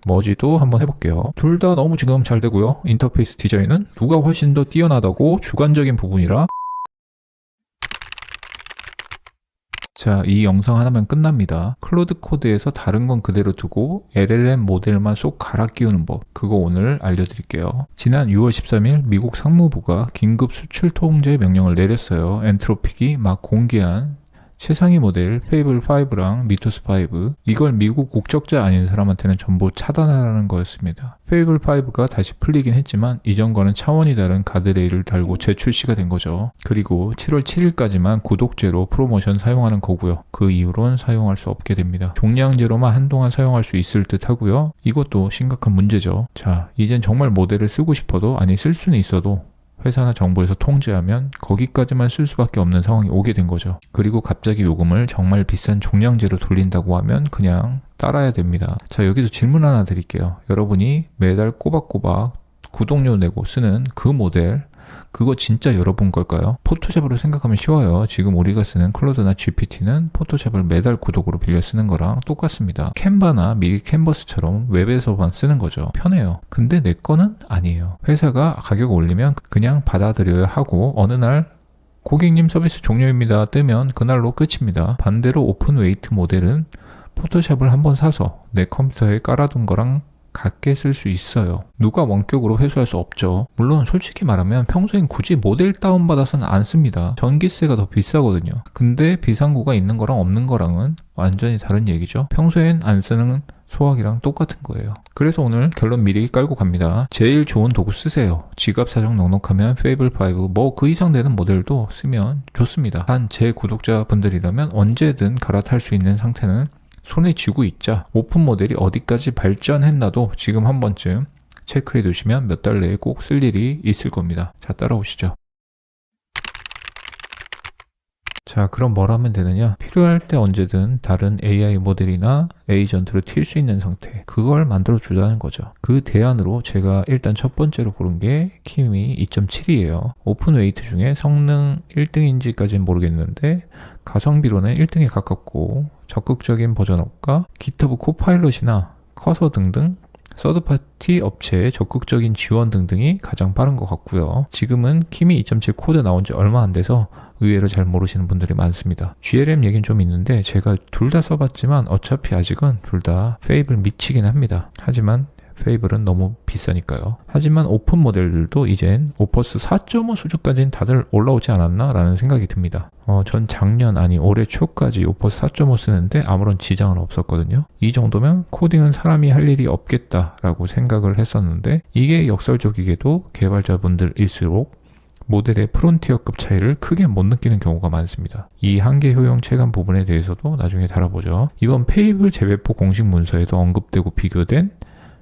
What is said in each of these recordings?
머지도 한번 해볼게요. 둘 다 너무 지금 잘 되고요. 인터페이스 디자인은 누가 훨씬 더 뛰어나다고 주관적인 부분이라 자, 이 영상 하나면 끝납니다. 클로드 코드에서 다른 건 그대로 두고 LLM 모델만 쏙 갈아 끼우는 법, 그거 오늘 알려드릴게요. 지난 6월 13일 미국 상무부가 긴급 수출 통제 명령을 내렸어요. 엔트로픽이 막 공개한 최상위 모델 페이블 5랑 미토스 5, 이걸 미국 국적자 아닌 사람한테는 전부 차단하라는 거였습니다. 페이블 5가 다시 풀리긴 했지만 이전과는 차원이 다른 가드레일을 달고 재출시가 된 거죠. 그리고 7월 7일까지만 구독제로 프로모션 사용하는 거고요. 그 이후론 사용할 수 없게 됩니다. 종량제로만 한동안 사용할 수 있을 듯 하고요. 이것도 심각한 문제죠. 자, 이젠 정말 모델을 쓰고 싶어도, 아니 쓸 수는 있어도 회사나 정부에서 통제하면 거기까지만 쓸 수밖에 없는 상황이 오게 된 거죠. 그리고 갑자기 요금을 정말 비싼 종량제로 돌린다고 하면 그냥 따라야 됩니다. 자, 여기서 질문 하나 드릴게요. 여러분이 매달 꼬박꼬박 구독료 내고 쓰는 그 모델, 그거 진짜 여러분 걸까요? 포토샵으로 생각하면 쉬워요. 지금 우리가 쓰는 클로드나 GPT는 포토샵을 매달 구독으로 빌려 쓰는 거랑 똑같습니다. 캔바나 미리 캔버스처럼 웹에서만 쓰는 거죠. 편해요. 근데 내 거는 아니에요. 회사가 가격 올리면 그냥 받아들여야 하고, 어느 날 고객님 서비스 종료입니다 뜨면 그날로 끝입니다. 반대로 오픈웨이트 모델은 포토샵을 한번 사서 내 컴퓨터에 깔아둔 거랑 같게 쓸 수 있어요. 누가 원격으로 회수할 수 없죠. 물론 솔직히 말하면 평소엔 굳이 모델 다운받아서는 안 씁니다. 전기세가 더 비싸거든요. 근데 비상구가 있는 거랑 없는 거랑은 완전히 다른 얘기죠. 평소엔 안 쓰는 소화기랑 똑같은 거예요. 그래서 오늘 결론 미리 깔고 갑니다. 제일 좋은 도구 쓰세요. 지갑 사정 넉넉하면 페이블 5, 뭐 그 이상 되는 모델도 쓰면 좋습니다. 단 제 구독자분들이라면 언제든 갈아탈 수 있는 상태는 손에 쥐고 있자. 오픈 모델이 어디까지 발전했나도 지금 한 번쯤 체크해 두시면 몇 달 내에 꼭 쓸 일이 있을 겁니다. 자, 따라오시죠. 자, 그럼 뭘 하면 되느냐? 필요할 때 언제든 다른 AI 모델이나 에이전트를 튈 수 있는 상태, 그걸 만들어 주자는 거죠. 그 대안으로 제가 일단 첫 번째로 고른 게 키미 2.7이에요. 오픈웨이트 중에 성능 1등인지까지는 모르겠는데 가성비로는 1등에 가깝고, 적극적인 버전업과 기터브 코파일럿이나 커서 등등 서드파티 업체의 적극적인 지원 등등이 가장 빠른 것 같고요. 지금은 키미 2.7 코드 나온 지 얼마 안 돼서 의외로 잘 모르시는 분들이 많습니다. GLM 얘기는 좀 있는데 제가 둘 다 써봤지만 어차피 아직은 둘 다 페이블 미치긴 합니다. 하지만 페이블은 너무 비싸니까요. 하지만 오픈 모델들도 이젠 오퍼스 4.5 수준까지는 다들 올라오지 않았나 라는 생각이 듭니다. 전 작년, 아니 올해 초까지 오퍼스 4.5 쓰는데 아무런 지장은 없었거든요. 이 정도면 코딩은 사람이 할 일이 없겠다라고 생각을 했었는데, 이게 역설적이게도 개발자분들일수록 모델의 프론티어급 차이를 크게 못 느끼는 경우가 많습니다. 이 한계 효용 체감 부분에 대해서도 나중에 다뤄보죠. 이번 페이블 재배포 공식 문서에도 언급되고 비교된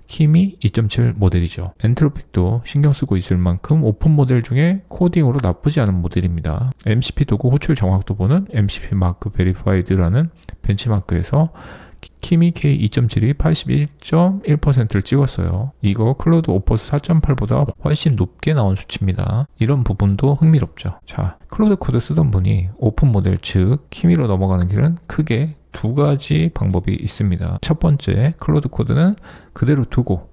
키미 2.7 모델이죠. 엔트로픽도 신경 쓰고 있을 만큼 오픈 모델 중에 코딩으로 나쁘지 않은 모델입니다. MCP 도구 호출 정확도 보는 MCP 마크 베리파이드라는 벤치마크에서 키미 K 2.7이 81.1%를 찍었어요. 이거 클로드 오퍼스 4.8보다 훨씬 높게 나온 수치입니다. 이런 부분도 흥미롭죠. 자, 클로드 코드 쓰던 분이 오픈 모델 즉 키미로 넘어가는 길은 크게 두 가지 방법이 있습니다. 첫 번째, 클로드 코드는 그대로 두고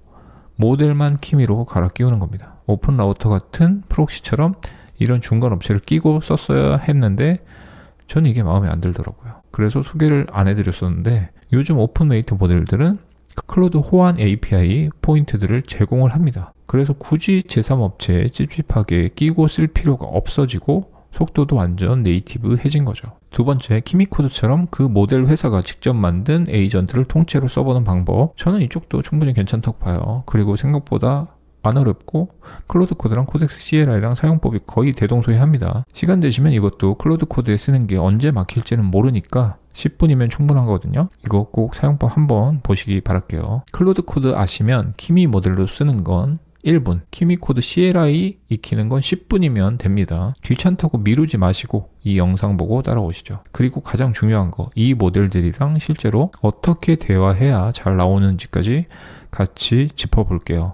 모델만 키미로 갈아 끼우는 겁니다. 오픈 라우터 같은 프록시처럼 이런 중간 업체를 끼고 썼어야 했는데 저는 이게 마음에 안 들더라고요. 그래서 소개를 안 해드렸었는데, 요즘 오픈웨이트 모델들은 클로드 호환 API 포인트들을 제공을 합니다. 그래서 굳이 제3업체에 찝찝하게 끼고 쓸 필요가 없어지고 속도도 완전 네이티브해진 거죠. 두 번째, 키미코드처럼 그 모델 회사가 직접 만든 에이전트를 통째로 써보는 방법. 저는 이쪽도 충분히 괜찮다고 봐요. 그리고 생각보다 안 어렵고 클로드 코드랑 코덱스 CLI랑 사용법이 거의 대동소이합니다. 시간 되시면 이것도 클로드 코드에 쓰는 게 언제 막힐지는 모르니까 10분이면 충분하거든요. 이거 꼭 사용법 한번 보시기 바랄게요. 클로드 코드 아시면 키미 모델로 쓰는 건 1분, 키미 코드 CLI 익히는 건 10분이면 됩니다. 귀찮다고 미루지 마시고 이 영상 보고 따라오시죠. 그리고 가장 중요한 거, 이 모델들이랑 실제로 어떻게 대화해야 잘 나오는지까지 같이 짚어볼게요.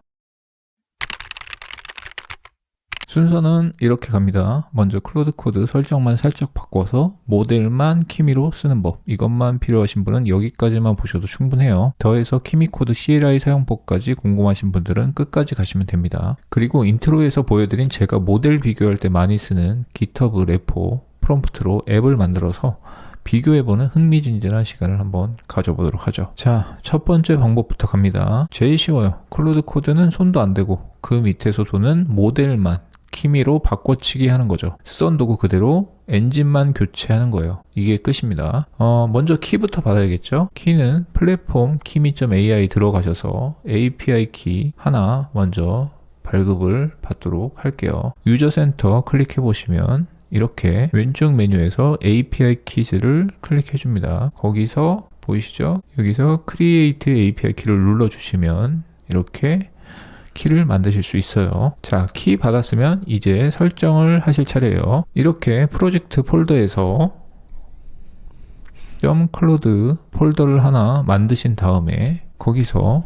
순서는 이렇게 갑니다. 먼저 클로드 코드 설정만 살짝 바꿔서 모델만 키미로 쓰는 법. 이것만 필요하신 분은 여기까지만 보셔도 충분해요. 더해서 키미 코드 CLI 사용법까지 궁금하신 분들은 끝까지 가시면 됩니다. 그리고 인트로에서 보여드린 제가 모델 비교할 때 많이 쓰는 GitHub 레포 프롬프트로 앱을 만들어서 비교해보는 흥미진진한 시간을 한번 가져보도록 하죠. 자, 첫 번째 방법부터 갑니다. 제일 쉬워요. 클로드 코드는 손도 안 대고 그 밑에서 도는 모델만 키미로 바꿔치기 하는 거죠. 쓰던 도구 그대로 엔진만 교체하는 거예요. 이게 끝입니다. 먼저 키부터 받아야겠죠. 키는 플랫폼 키미.ai 들어가셔서 API 키 하나 먼저 발급을 받도록 할게요. 유저 센터 클릭해 보시면 이렇게 왼쪽 메뉴에서 API 키즈를 클릭해 줍니다. 거기서 보이시죠? 여기서 Create API 키를 눌러주시면 이렇게 키를 만드실 수 있어요. 자, 키 받았으면 이제 설정을 하실 차례예요. 이렇게 프로젝트 폴더에서 .클로드 폴더를 하나 만드신 다음에 거기서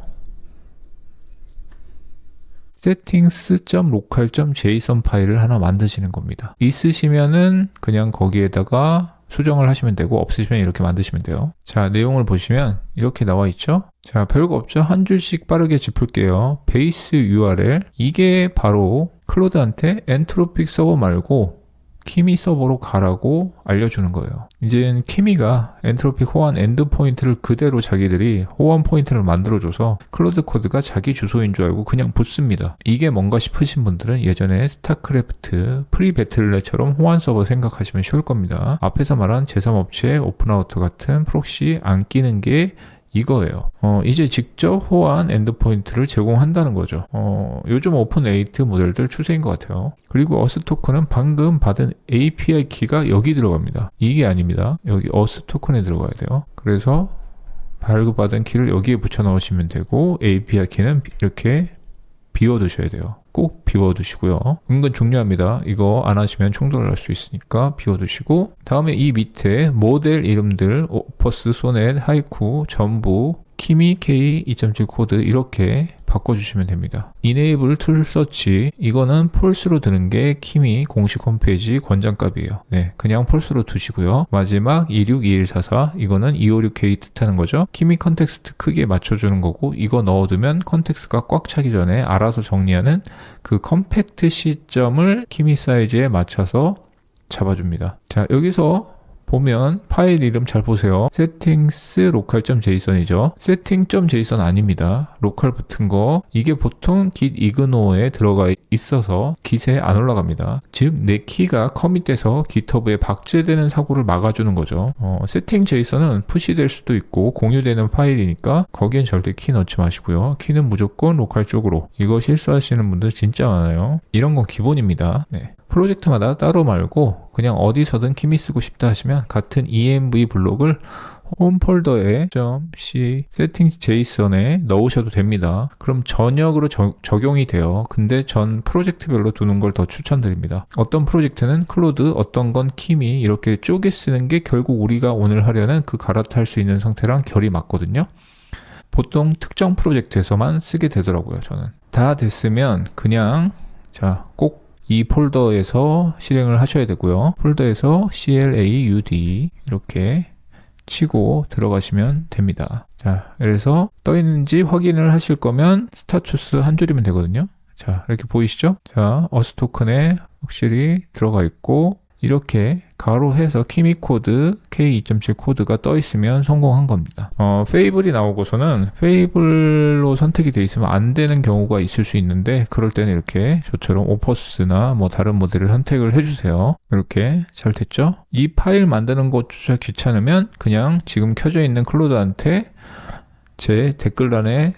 settings.local.json 파일을 하나 만드시는 겁니다. 있으시면은 그냥 거기에다가 수정을 하시면 되고 없으시면 이렇게 만드시면 돼요. 자, 내용을 보시면 이렇게 나와 있죠. 자, 별거 없죠. 한 줄씩 빠르게 짚을게요. 베이스 URL 이게 바로 클로드한테 엔트로픽 서버 말고 키미 서버로 가라고 알려주는 거예요. 이젠 키미가 엔트로픽 호환 엔드포인트를 그대로 자기들이 호환 포인트를 만들어줘서 클로드 코드가 자기 주소인 줄 알고 그냥 붙습니다. 이게 뭔가 싶으신 분들은 예전에 스타크래프트 프리배틀넷처럼 호환 서버 생각하시면 쉬울 겁니다. 앞에서 말한 제3업체 오픈아우터 같은 프록시 안 끼는 게 이거예요. 이제 직접 호환 엔드포인트를 제공한다는 거죠. 요즘 오픈8 모델들 추세인 것 같아요. 그리고 어스 토큰은 방금 받은 API 키가 여기 들어갑니다. 이게 아닙니다. 여기 어스 토큰에 들어가야 돼요. 그래서 발급받은 키를 여기에 붙여 넣으시면 되고 API 키는 이렇게 비워두셔야 돼요. 꼭 비워두시고요. 은근 중요합니다. 이거 안 하시면 충돌을 할 수 있으니까 비워두시고 다음에 이 밑에 모델 이름들 오퍼스, 소넷, 하이쿠 전부 키미 K2.7 코드 이렇게 바꿔주시면 됩니다. Enable Tool Search 이거는 폴스로 드는 게 키미 공식 홈페이지 권장값이에요. 네, 그냥 폴스로 두시고요. 마지막 262144 이거는 256K 뜻하는 거죠. 키미 컨텍스트 크기에 맞춰주는 거고 이거 넣어두면 컨텍스트가 꽉 차기 전에 알아서 정리하는 그 컴팩트 시점을 키미 사이즈에 맞춰서 잡아줍니다. 자, 여기서 보면 파일 이름 잘 보세요. settings local.json이죠. setting.json 아닙니다. 로컬 붙은 거 이게 보통 git ignore 들어가 있어서 git에 안 올라갑니다. 즉 내 키가 커밋돼서 GitHub에 박제되는 사고를 막아주는 거죠. setting.json은 푸시될 수도 있고 공유되는 파일이니까 거기엔 절대 키 넣지 마시고요. 키는 무조건 로컬 쪽으로. 이거 실수하시는 분들 진짜 많아요. 이런 건 기본입니다. 네. 프로젝트마다 따로 말고 그냥 어디서든 키미 쓰고 싶다 하시면 같은 env 블록을 홈 폴더에 .c settings json에 넣으셔도 됩니다. 그럼 전역으로 적용이 돼요. 근데 전 프로젝트별로 두는 걸 더 추천드립니다. 어떤 프로젝트는 클로드, 어떤 건 키미 이렇게 쪼개 쓰는 게 결국 우리가 오늘 하려는 그 갈아탈 수 있는 상태랑 결이 맞거든요. 보통 특정 프로젝트에서만 쓰게 되더라고요. 저는 다 됐으면 그냥 꼭 이 폴더에서 실행을 하셔야 되고요. 폴더에서 CLAUD 이렇게 치고 들어가시면 됩니다. 자, 그래서 떠 있는지 확인을 하실 거면 스타투스 한 줄이면 되거든요. 자, 이렇게 보이시죠? 자, 어스 토큰에 확실히 들어가 있고 이렇게 가로해서 키미 코드 K2.7 코드가 떠 있으면 성공한 겁니다. 페이블이 나오고서는 페이블로 선택이 돼 있으면 안 되는 경우가 있을 수 있는데 그럴 때는 이렇게 저처럼 오퍼스나 뭐 다른 모델을 선택을 해주세요. 이렇게 잘 됐죠? 이 파일 만드는 것조차 귀찮으면 그냥 지금 켜져 있는 클로드한테 제 댓글란에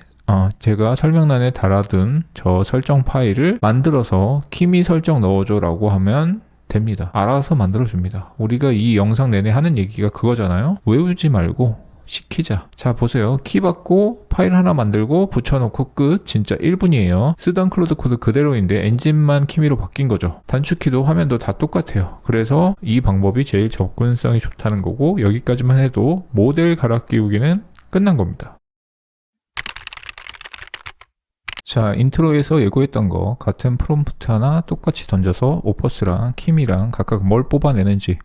제가 설명란에 달아둔 저 설정 파일을 만들어서 키미 설정 넣어줘 라고 하면 됩니다. 알아서 만들어줍니다. 우리가 이 영상 내내 하는 얘기가 그거잖아요. 외우지 말고 시키자. 자, 보세요. 키 받고 파일 하나 만들고 붙여놓고 끝. 진짜 1분이에요. 쓰던 클로드 코드 그대로인데 엔진만 키미로 바뀐 거죠. 단축키도 화면도 다 똑같아요. 그래서 이 방법이 제일 접근성이 좋다는 거고 여기까지만 해도 모델 갈아 끼우기는 끝난 겁니다. 자, 인트로에서 예고했던 거 같은 프롬프트 하나 똑같이 던져서 오퍼스랑 키미랑 각각 뭘 뽑아내는지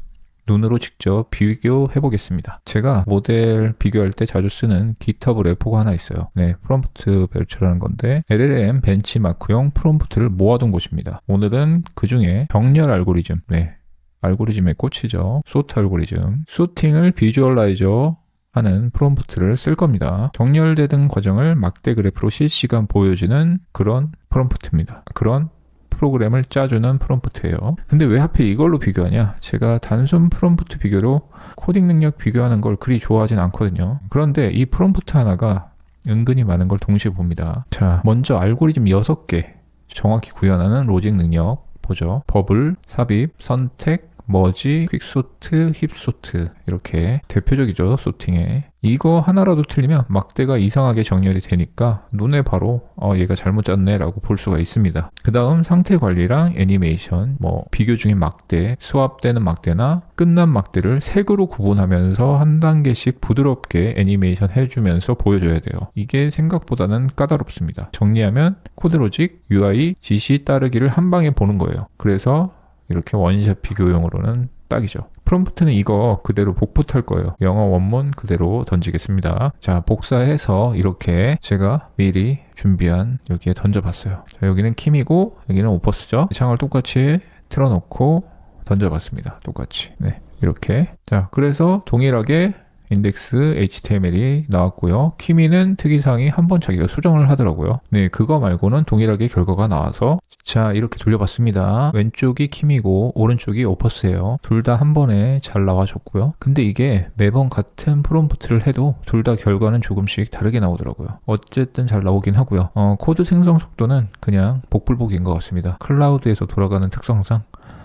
눈으로 직접 비교해 보겠습니다. 제가 모델 비교할 때 자주 쓰는 GitHub 레포가 하나 있어요. 네, 프롬프트 벨츠라는 건데 LLM 벤치마크용 프롬프트를 모아둔 곳입니다. 오늘은 그 중에 정렬 알고리즘, 네, 알고리즘의 꽃이죠. 소트 알고리즘, 소팅을 비주얼라이저 하는 프롬프트를 쓸 겁니다. 정렬되는 과정을 막대 그래프로 실시간 보여주는 그런 프롬프트입니다. 그런 프로그램을 짜주는 프롬프트예요. 근데 왜 하필 이걸로 비교하냐? 제가 단순 프롬프트 비교로 코딩 능력 비교하는 걸 그리 좋아하진 않거든요. 그런데 이 프롬프트 하나가 은근히 많은 걸 동시에 봅니다. 자, 먼저 알고리즘 6개 정확히 구현하는 로직 능력 보죠. 버블, 삽입, 선택, 머지, 퀵소트, 힙소트 이렇게 대표적이죠. 소팅에 이거 하나라도 틀리면 막대가 이상하게 정렬이 되니까 눈에 바로 얘가 잘못 짰네 라고 볼 수가 있습니다. 그 다음 상태 관리랑 애니메이션, 비교 중인 막대, 스왑되는 막대나 끝난 막대를 색으로 구분하면서 한 단계씩 부드럽게 애니메이션 해주면서 보여줘야 돼요. 이게 생각보다는 까다롭습니다. 정리하면 코드 로직, UI, 지시 따르기를 한 방에 보는 거예요. 그래서 이렇게 원샷 비교용으로는 딱이죠. 프롬프트는 이거 그대로 복붙할 거예요. 영어 원문 그대로 던지겠습니다. 자, 복사해서 이렇게 제가 미리 준비한 여기에 던져봤어요. 자, 여기는 킴이고 여기는 오퍼스죠. 창을 똑같이 틀어놓고 던져봤습니다. 똑같이. 네, 이렇게. 자, 그래서 동일하게 인덱스 HTML이 나왔고요. 키미는 특이사항이 한 번 자기가 수정을 하더라고요. 네, 그거 말고는 동일하게 결과가 나와서 자, 이렇게 돌려봤습니다. 왼쪽이 키미고 오른쪽이 오퍼스예요. 둘 다 한 번에 잘 나와줬고요. 근데 이게 매번 같은 프롬프트를 해도 둘 다 결과는 조금씩 다르게 나오더라고요. 어쨌든 잘 나오긴 하고요. 코드 생성 속도는 그냥 복불복인 것 같습니다. 클라우드에서 돌아가는 특성상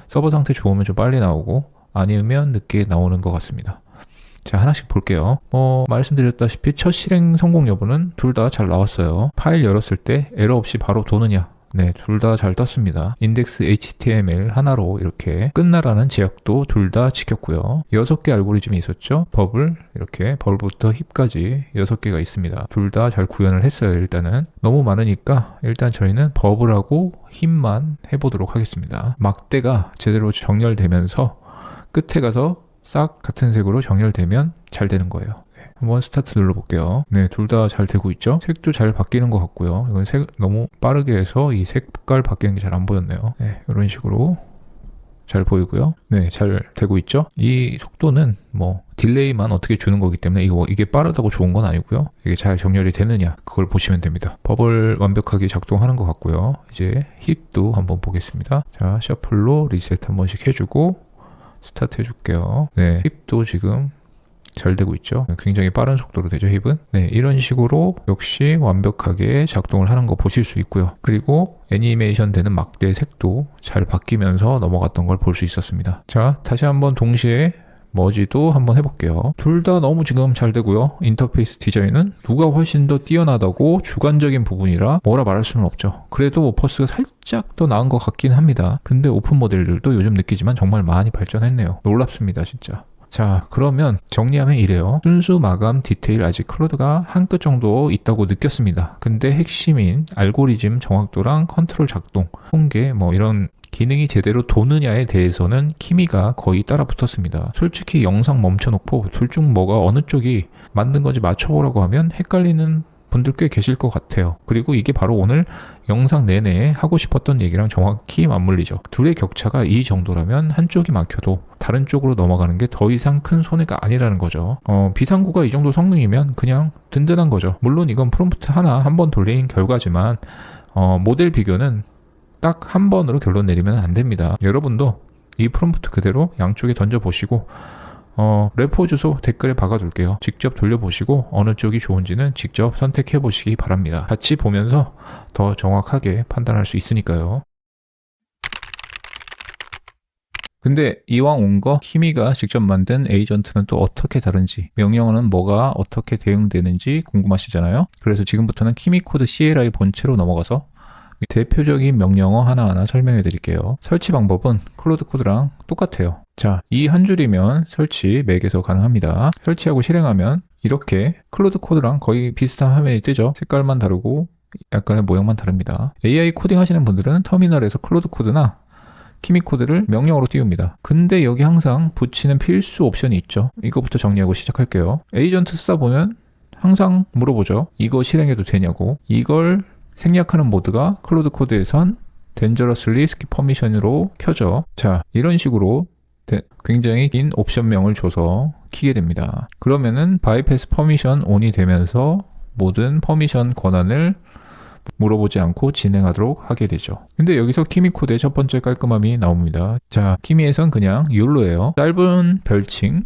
서버 상태 좋으면 좀 빨리 나오고 아니면 늦게 나오는 것 같습니다. 자, 하나씩 볼게요. 말씀드렸다시피 첫 실행 성공 여부는 둘 다 잘 나왔어요. 파일 열었을 때 에러 없이 바로 도느냐? 네, 둘 다 잘 떴습니다. 인덱스 HTML 하나로 이렇게 끝나라는 제약도 둘 다 지켰고요. 6개 알고리즘이 있었죠. 버블, 이렇게 버블부터 힙까지 6개가 있습니다. 둘 다 잘 구현을 했어요. 일단은 너무 많으니까 일단 저희는 버블하고 힙만 해보도록 하겠습니다. 막대가 제대로 정렬되면서 끝에 가서 싹 같은 색으로 정렬되면 잘 되는 거예요. 네, 한번 스타트 눌러볼게요. 네, 둘 다 잘 되고 있죠? 색도 잘 바뀌는 것 같고요. 이건 색 너무 빠르게 해서 이 색깔 바뀌는 게 잘 안 보였네요. 네, 이런 식으로 잘 보이고요. 네, 잘 되고 있죠? 이 속도는 딜레이만 어떻게 주는 거기 때문에 이게 빠르다고 좋은 건 아니고요. 이게 잘 정렬이 되느냐 그걸 보시면 됩니다. 버블 완벽하게 작동하는 것 같고요. 이제 힙도 한번 보겠습니다. 자, 셔플로 리셋 한 번씩 해주고 스타트 해줄게요. 네, 힙도 지금 잘 되고 있죠. 굉장히 빠른 속도로 되죠, 힙은. 네, 이런 식으로 역시 완벽하게 작동을 하는 거 보실 수 있고요. 그리고 애니메이션 되는 막대 색도 잘 바뀌면서 넘어갔던 걸 볼 수 있었습니다. 자, 다시 한번 동시에 머지도 한번 해볼게요. 둘 다 너무 지금 잘 되고요. 인터페이스 디자인은 누가 훨씬 더 뛰어나다고 주관적인 부분이라 뭐라 말할 수는 없죠. 그래도 오퍼스가 살짝 더 나은 것 같긴 합니다. 근데 오픈 모델들도 요즘 느끼지만 정말 많이 발전했네요. 놀랍습니다, 진짜. 자, 그러면 정리하면 이래요. 순수 마감 디테일 아직 클로드가 한 끗 정도 있다고 느꼈습니다. 근데 핵심인 알고리즘 정확도랑 컨트롤 작동, 통계 이런 기능이 제대로 도느냐에 대해서는 키미가 거의 따라 붙었습니다. 솔직히 영상 멈춰놓고 둘 중 뭐가 어느 쪽이 만든 건지 맞춰보라고 하면 헷갈리는 분들 꽤 계실 것 같아요. 그리고 이게 바로 오늘 영상 내내 하고 싶었던 얘기랑 정확히 맞물리죠. 둘의 격차가 이 정도라면 한쪽이 막혀도 다른 쪽으로 넘어가는 게 더 이상 큰 손해가 아니라는 거죠. 비상구가 이 정도 성능이면 그냥 든든한 거죠. 물론 이건 프롬프트 하나 한 번 돌린 결과지만 모델 비교는 딱 한 번으로 결론 내리면 안 됩니다. 여러분도 이 프롬프트 그대로 양쪽에 던져보시고 레포 주소 댓글에 박아둘게요. 직접 돌려보시고 어느 쪽이 좋은지는 직접 선택해 보시기 바랍니다. 같이 보면서 더 정확하게 판단할 수 있으니까요. 근데 이왕 온 거 키미가 직접 만든 에이전트는 또 어떻게 다른지, 명령어는 뭐가 어떻게 대응되는지 궁금하시잖아요. 그래서 지금부터는 키미 코드 CLI 본체로 넘어가서 대표적인 명령어 하나하나 설명해 드릴게요. 설치 방법은 클로드 코드랑 똑같아요. 자, 이 한 줄이면 설치 맥에서 가능합니다. 설치하고 실행하면 이렇게 클로드 코드랑 거의 비슷한 화면이 뜨죠. 색깔만 다르고 약간의 모양만 다릅니다. AI 코딩 하시는 분들은 터미널에서 클로드 코드나 키미 코드를 명령어로 띄웁니다. 근데 여기 항상 붙이는 필수 옵션이 있죠. 이거부터 정리하고 시작할게요. 에이전트 쓰다 보면 항상 물어보죠. 이거 실행해도 되냐고. 이걸 생략하는 모드가 클로드 코드에선 Dangerously Skip Permission으로 켜져. 자, 이런 식으로 굉장히 긴 옵션명을 줘서 키게 됩니다. 그러면은 Bypass Permission ON이 되면서 모든 퍼미션 권한을 물어보지 않고 진행하도록 하게 되죠. 근데 여기서 키미 코드의 첫 번째 깔끔함이 나옵니다. 자, 키미에선 그냥 욜로예요. 짧은 별칭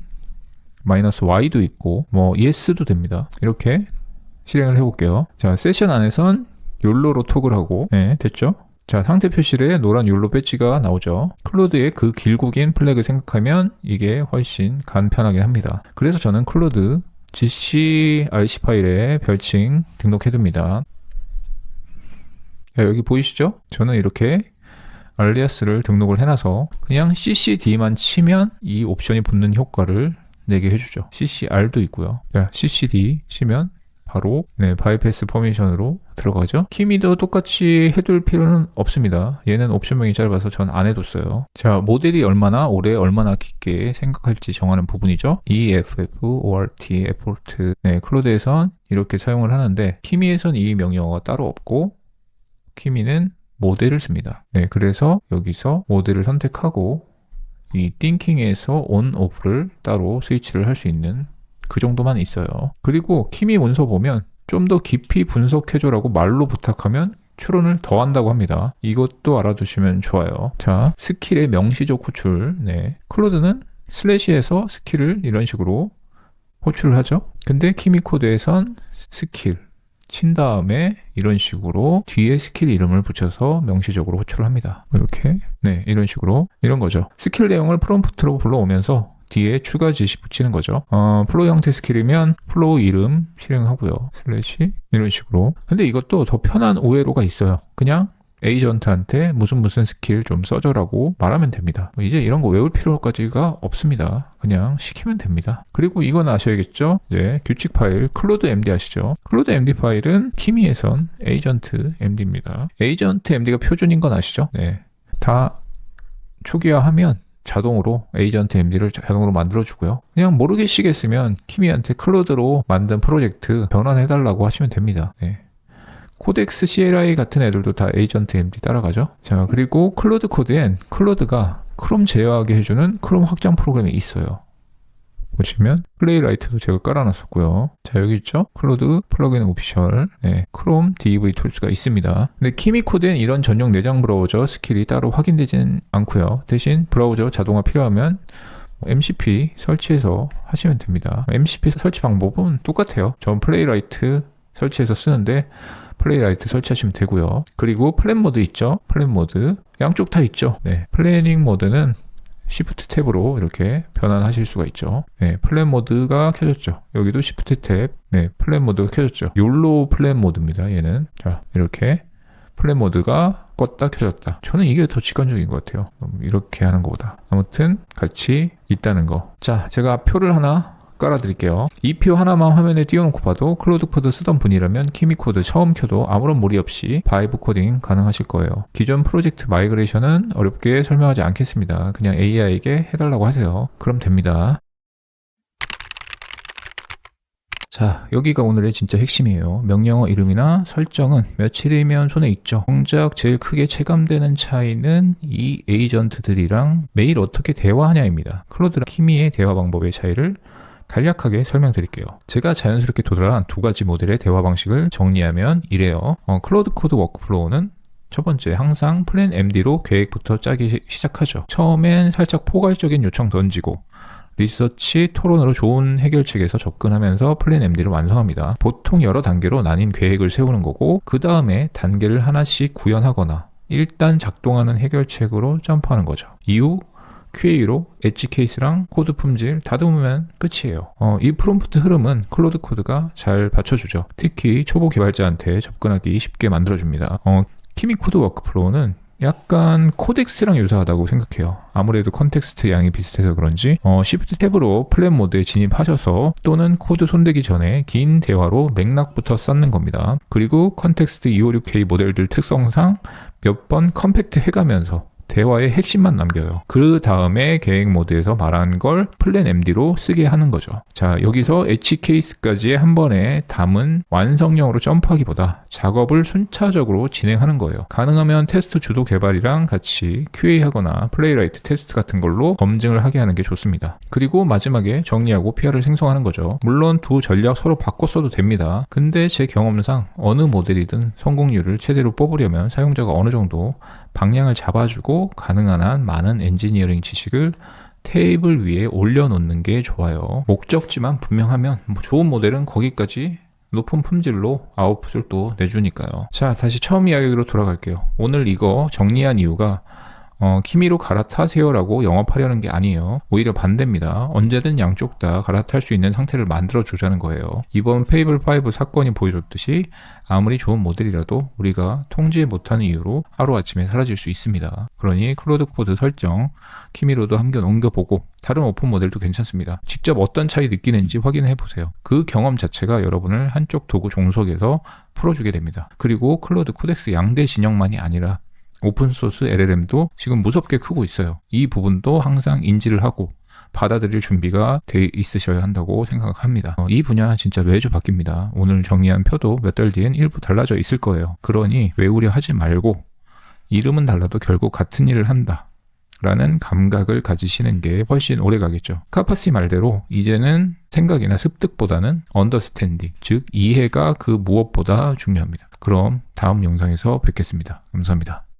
-y도 있고 뭐 yes도 됩니다. 이렇게 실행을 해볼게요. 자, 세션 안에선 욜로로 토글하고 네, 됐죠? 자, 상태 표시에 노란 욜로 배지가 나오죠. 클로드의 그 길고 긴 플래그 생각하면 이게 훨씬 간편하게 합니다. 그래서 저는 클로드 gc rc 파일에 별칭 등록해둡니다. 자, 여기 보이시죠? 저는 이렇게 알리아스를 등록을 해놔서 그냥 ccd만 치면 이 옵션이 붙는 효과를 내게 해주죠. ccr도 있고요. 자, ccd 치면 바로 바이패스 퍼미션으로 들어가죠. 키미도 똑같이 해둘 필요는 없습니다. 얘는 옵션명이 짧아서 전 안 해뒀어요. 자, 모델이 얼마나 오래 얼마나 깊게 생각할지 정하는 부분이죠. EFF, ORT, effort. 클로드에선 이렇게 사용을 하는데 키미에선 이 명령어가 따로 없고 키미는 모델을 씁니다. 그래서 여기서 모델을 선택하고 이 띵킹에서 on, off를 따로 스위치를 할 수 있는 그 정도만 있어요. 그리고 키미 문서 보면 좀 더 깊이 분석해줘라고 말로 부탁하면 추론을 더 한다고 합니다. 이것도 알아두시면 좋아요. 자, 스킬의 명시적 호출. 클로드는 슬래시에서 스킬을 이런 식으로 호출을 하죠. 근데 키미 코드에선 스킬 친 다음에 이런 식으로 뒤에 스킬 이름을 붙여서 명시적으로 호출을 합니다. 이렇게 이런 식으로 이런 거죠. 스킬 내용을 프롬프트로 불러오면서 뒤에 추가 지시 붙이는 거죠. 플로우 형태 스킬이면 플로우 이름 실행하고요. 슬래시 이런 식으로. 근데 이것도 더 편한 우회로가 있어요. 그냥 에이전트한테 무슨 스킬 좀 써줘라고 말하면 됩니다. 이제 이런 거 외울 필요까지가 없습니다. 그냥 시키면 됩니다. 그리고 이건 아셔야겠죠? 규칙 파일 클로드 MD 아시죠? 클로드 MD 파일은 키미에선 에이전트 MD입니다. 에이전트 MD가 표준인 건 아시죠? 다 초기화하면 자동으로 에이전트 MD를 자동으로 만들어주고요. 그냥 모르겠시겠으면 키미한테 클로드로 만든 프로젝트 변환해달라고 하시면 됩니다. 코덱스 CLI 같은 애들도 다 에이전트 MD 따라가죠. 자, 그리고 클로드 코드엔 클로드가 크롬 제어하게 해주는 크롬 확장 프로그램이 있어요. 보시면 플레이라이트도 제가 깔아놨었고요. 자, 여기 있죠? 클로드 플러그인 오피셜 크롬 DEV 툴스가 있습니다. 근데 키미 코드엔 이런 전용 내장 브라우저 스킬이 따로 확인되진 않고요. 대신 브라우저 자동화 필요하면 MCP 설치해서 하시면 됩니다. MCP 설치 방법은 똑같아요. 전 플레이라이트 설치해서 쓰는데 플레이라이트 설치하시면 되고요. 그리고 플랜 모드 있죠? 플랜 모드 양쪽 다 있죠? 플래닝 모드는 Shift 탭으로 이렇게 변환하실 수가 있죠. 플랜 모드가 켜졌죠. 여기도 Shift 탭, 플랜 모드가 켜졌죠. 욜로 플랜 모드입니다. 얘는 자, 이렇게 플랜 모드가 껐다 켜졌다. 저는 이게 더 직관적인 것 같아요. 이렇게 하는 것보다. 아무튼 같이 있다는 거. 자, 제가 표를 하나 깔아드릴게요. 이 표 하나만 화면에 띄워놓고 봐도 클로드 코드 쓰던 분이라면 키미 코드 처음 켜도 아무런 무리 없이 바이브 코딩 가능하실 거예요. 기존 프로젝트 마이그레이션은 어렵게 설명하지 않겠습니다. 그냥 AI에게 해달라고 하세요. 그럼 됩니다. 자, 여기가 오늘의 진짜 핵심이에요. 명령어 이름이나 설정은 며칠이면 손에 익죠. 정작 제일 크게 체감되는 차이는 이 에이전트들이랑 매일 어떻게 대화하냐입니다. 클로드랑 키미의 대화 방법의 차이를 간략하게 설명드릴게요. 제가 자연스럽게 도달한 두 가지 모델의 대화 방식을 정리하면 이래요. 클로드 코드 워크플로우는 첫 번째, 항상 플랜 MD로 계획부터 짜기 시작하죠. 처음엔 살짝 포괄적인 요청 던지고 리서치, 토론으로 좋은 해결책에서 접근하면서 플랜 MD를 완성합니다. 보통 여러 단계로 나뉜 계획을 세우는 거고 그 다음에 단계를 하나씩 구현하거나 일단 작동하는 해결책으로 점프하는 거죠. 이후 QA로 엣지 케이스랑 코드 품질 다듬으면 끝이에요. 이 프롬프트 흐름은 클로드 코드가 잘 받쳐주죠. 특히 초보 개발자한테 접근하기 쉽게 만들어줍니다. 키미 코드 워크플로우는 약간 코덱스랑 유사하다고 생각해요. 아무래도 컨텍스트 양이 비슷해서 그런지 Shift 탭으로 플랜 모드에 진입하셔서 또는 코드 손대기 전에 긴 대화로 맥락부터 쌓는 겁니다. 그리고 컨텍스트 256K 모델들 특성상 몇 번 컴팩트 해가면서 대화의 핵심만 남겨요. 그 다음에 계획 모드에서 말한 걸 플랜 MD로 쓰게 하는 거죠. 자, 여기서 엣지 케이스까지 한 번에 담은 완성형으로 점프하기보다 작업을 순차적으로 진행하는 거예요. 가능하면 테스트 주도 개발이랑 같이 QA 하거나 플레이라이트 테스트 같은 걸로 검증을 하게 하는 게 좋습니다. 그리고 마지막에 정리하고 PR을 생성하는 거죠. 물론 두 전략 서로 바꿔 써도 됩니다. 근데 제 경험상 어느 모델이든 성공률을 최대로 뽑으려면 사용자가 어느 정도 방향을 잡아주고 가능한 한 많은 엔지니어링 지식을 테이블 위에 올려놓는 게 좋아요. 목적지만 분명하면 좋은 모델은 거기까지 높은 품질로 아웃풋을 또 내주니까요. 자, 다시 처음 이야기로 돌아갈게요. 오늘 이거 정리한 이유가 키미로 갈아타세요 라고 영업하려는 게 아니에요. 오히려 반대입니다. 언제든 양쪽 다 갈아탈 수 있는 상태를 만들어 주자는 거예요. 이번 페이블5 사건이 보여줬듯이 아무리 좋은 모델이라도 우리가 통제 못하는 이유로 하루아침에 사라질 수 있습니다. 그러니 클로드 코드 설정 키미로도 한번 옮겨보고 다른 오픈 모델도 괜찮습니다. 직접 어떤 차이 느끼는지 확인해 보세요. 그 경험 자체가 여러분을 한쪽 도구 종속에서 풀어주게 됩니다. 그리고 클로드 코덱스 양대 진영만이 아니라 오픈소스 LLM도 지금 무섭게 크고 있어요. 이 부분도 항상 인지를 하고 받아들일 준비가 돼 있으셔야 한다고 생각합니다. 이 분야 진짜 매주 바뀝니다. 오늘 정리한 표도 몇 달 뒤엔 일부 달라져 있을 거예요. 그러니 외우려 하지 말고 이름은 달라도 결국 같은 일을 한다 라는 감각을 가지시는 게 훨씬 오래 가겠죠. 카파시 말대로 이제는 생각이나 습득보다는 언더스탠딩, 즉 이해가 그 무엇보다 중요합니다. 그럼 다음 영상에서 뵙겠습니다. 감사합니다.